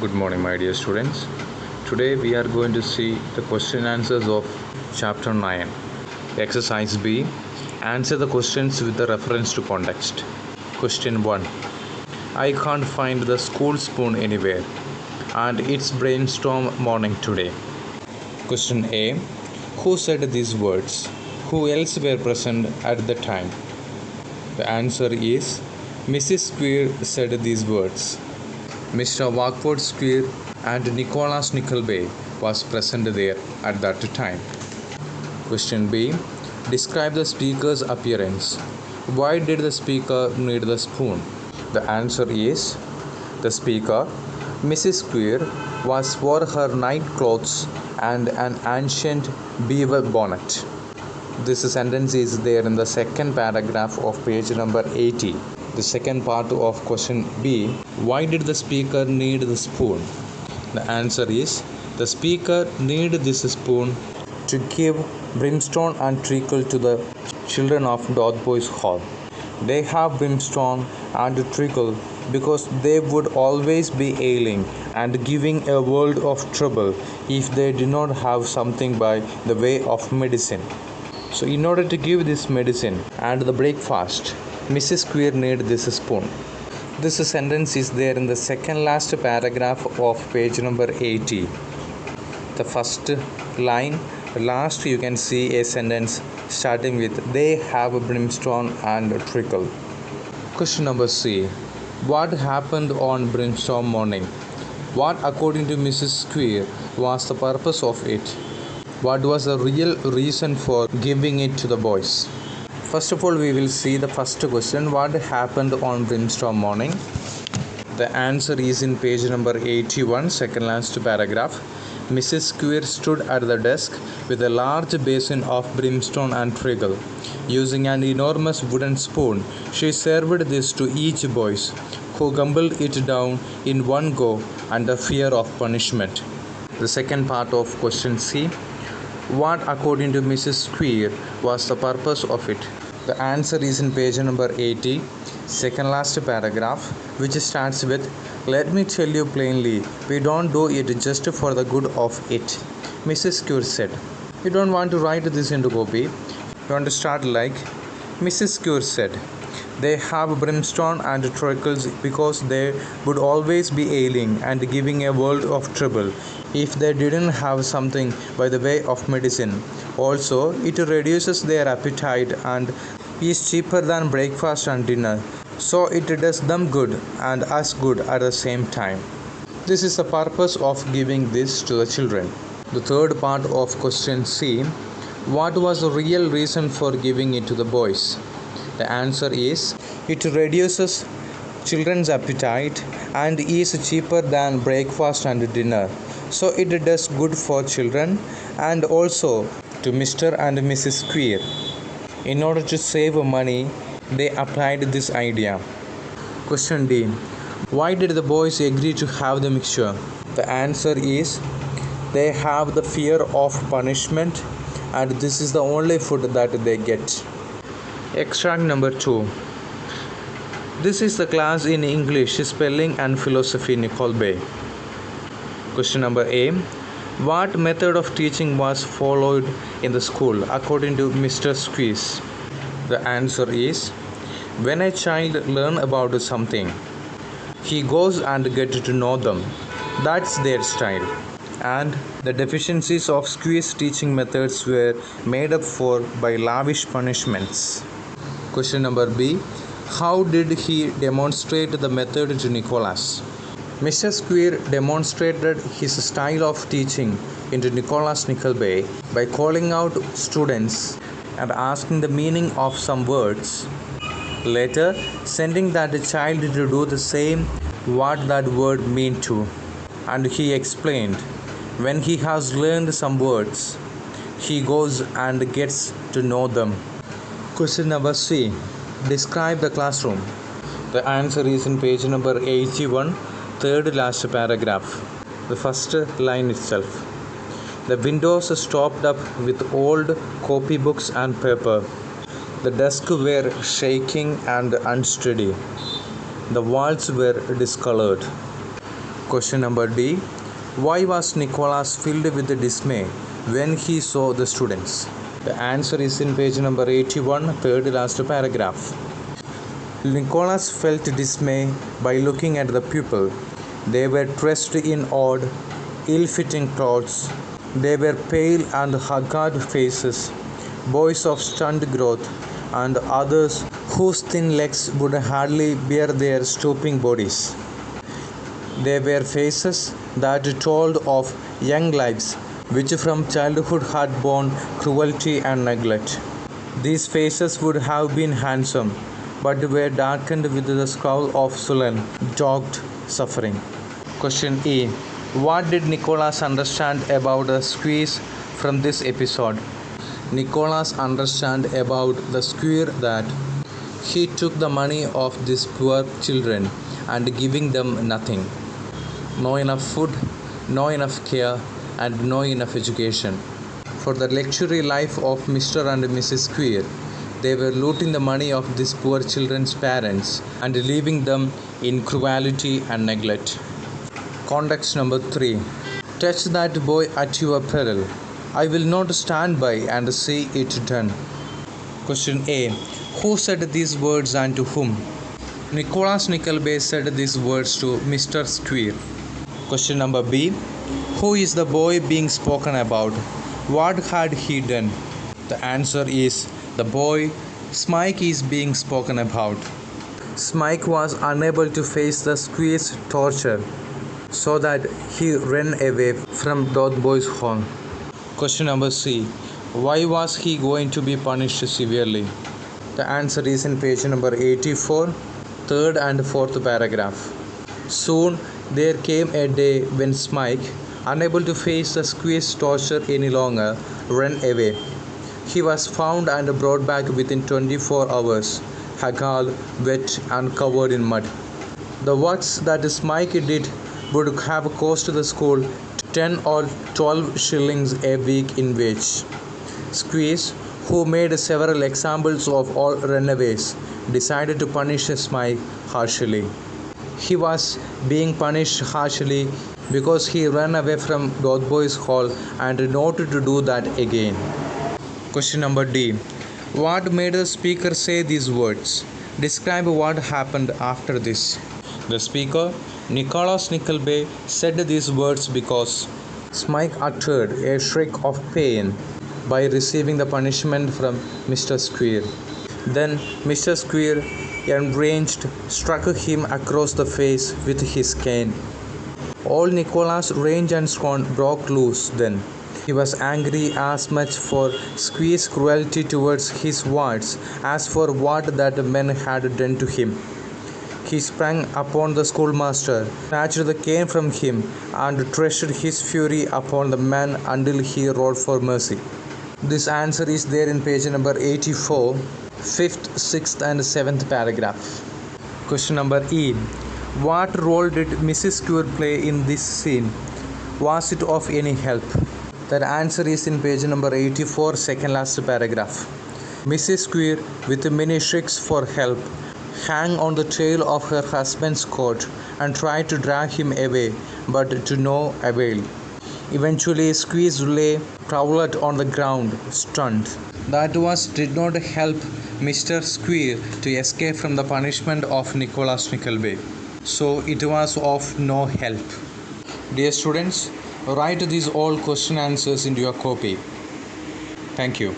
Good morning, my dear students. Today we are going to see the question answers of chapter 9. Exercise B. Answer the questions with the reference to context. Question 1. I can't find the school spoon anywhere, and it's brainstorm morning today. Question A. Who said these words? Who else were present at the time? The answer is Mrs. Square said these words. Mr. Warkworth Square and Nicholas Nickleby was present there at that time. Question B. Describe the speaker's appearance. Why did the speaker need the spoon? The answer is the speaker, Mrs. Square, wore her night clothes and an ancient beaver bonnet. This sentence is there in the second paragraph of page number 80. The second part of question B. Why did the speaker need the spoon? The answer is the speaker needed this spoon to give brimstone and treacle to the children of Dotheboys Hall. They have brimstone and treacle because they would always be ailing and giving a world of trouble if they did not have something by the way of medicine. So in order to give this medicine and the breakfast, Mrs. Square needed this spoon. This sentence is there in the second last paragraph of page number 80. The first line, last you can see a sentence starting with they have brimstone and treacle. Question number C. What happened on brimstone morning? What, according to Mrs. Square, was the purpose of it? What was the real reason for giving it to the boys? First of all, we will see the first question. What happened on brimstone morning? The answer is in page number 81, second last paragraph. Mrs. Square stood at the desk with a large basin of brimstone and treacle. Using an enormous wooden spoon, she served this to each boy, who gobbled it down in one go under fear of punishment. The second part of question C. What, according to Mrs. Square, was the purpose of it? The answer is in page number 80, second last paragraph, which starts with, let me tell you plainly, we don't do it just for the good of it. Mrs. Square said. You don't want to write this into copy. You want to start like, Mrs. Square said. They have brimstone and treacles because they would always be ailing and giving a world of trouble if they didn't have something by the way of medicine. Also, it reduces their appetite and is cheaper than breakfast and dinner. So it does them good and us good at the same time. This is the purpose of giving this to the children. The third part of question C. What was the real reason for giving it to the boys? The answer is it reduces children's appetite and is cheaper than breakfast and dinner. So it does good for children and also to Mr. and Mrs. Square. In order to save money, they applied this idea. Question D. Why did the boys agree to have the mixture? The answer is they have the fear of punishment and this is the only food that they get. Extract number 2. This is the class in English, Spelling and Philosophy, Nickleby. Question number A. What method of teaching was followed in the school according to Mr. Squeeze? The answer is when a child learns about something, he goes and gets to know them. That's their style. And the deficiencies of Squeeze teaching methods were made up for by lavish punishments. Question number B. How did he demonstrate the method to Nicholas? Mr. Square demonstrated his style of teaching into Nicholas Nickleby by calling out students and asking the meaning of some words. Later, sending that child to do the same what that word meant to. And he explained, when he has learned some words, he goes and gets to know them. Question number C. Describe the classroom. The answer is in page number 81, third last paragraph. The first line itself. The windows stopped up with old copybooks and paper. The desks were shaking and unsteady. The walls were discolored. Question number D. Why was Nicholas filled with dismay when he saw the students? The answer is in page number 81, third last paragraph. Nicholas felt dismay by looking at the people. They were dressed in odd, ill-fitting clothes. They were pale and haggard faces, boys of stunted growth, and others whose thin legs would hardly bear their stooping bodies. They were faces that told of young lives which from childhood had borne cruelty and neglect. These faces would have been handsome, but were darkened with the scowl of sullen, dogged suffering. Question E. What did Nicholas understand about the squeeze from this episode? Nicholas understand about the square that he took the money of these poor children and giving them nothing. No enough food, no enough care, and no enough education. For the luxury life of Mr. and Mrs. Square, they were looting the money of these poor children's parents and leaving them in cruelty and neglect. Context number 3. Touch that boy at your peril. I will not stand by and see it done. Question A. Who said these words and to whom? Nicholas Nickleby said these words to Mr. Square. Question number B. Who is the boy being spoken about? What had he done? The answer is the boy Smike is being spoken about. Smike was unable to face the Squee's torture, so that he ran away from that boy's home. Question number C. Why was he going to be punished severely? The answer is in page number 84, third and fourth paragraph. Soon there came a day when Smike, unable to face the Squee's torture any longer, ran away. He was found and brought back within 24 hours, haggard, wet and covered in mud. The works that Smike did would have cost the school 10 or 12 shillings a week in wage. Squeeze, who made several examples of all runaways, decided to punish Smike harshly. He was being punished harshly because he ran away from Boy's Hall and noted to do that again. Question number D. What made the speaker say these words? Describe what happened after this. The speaker, Nicholas Nickleby, said these words because Smike uttered a shriek of pain by receiving the punishment from Mr. Square. Then Mr. Square, enraged, struck him across the face with his cane. All Nicholas' rage and scorn broke loose then. He was angry as much for Squee's cruelty towards his wards as for what that man had done to him. He sprang upon the schoolmaster, snatched the cane from him, and threshed his fury upon the man until he roared for mercy. This answer is there in page number 84, 5th, 6th and 7th paragraph. Question number E. What role did Mrs. Square play in this scene? Was it of any help? That answer is in page number 84, second last paragraph. Mrs. Square, with many shrieks for help, hung on the tail of her husband's coat and tried to drag him away, but to no avail. Eventually, Squeeze lay prowled on the ground, stunned. That did not help Mr. Square to escape from the punishment of Nicholas Nickleby. So it was of no help. Dear students, write these all question answers into your copy. Thank you.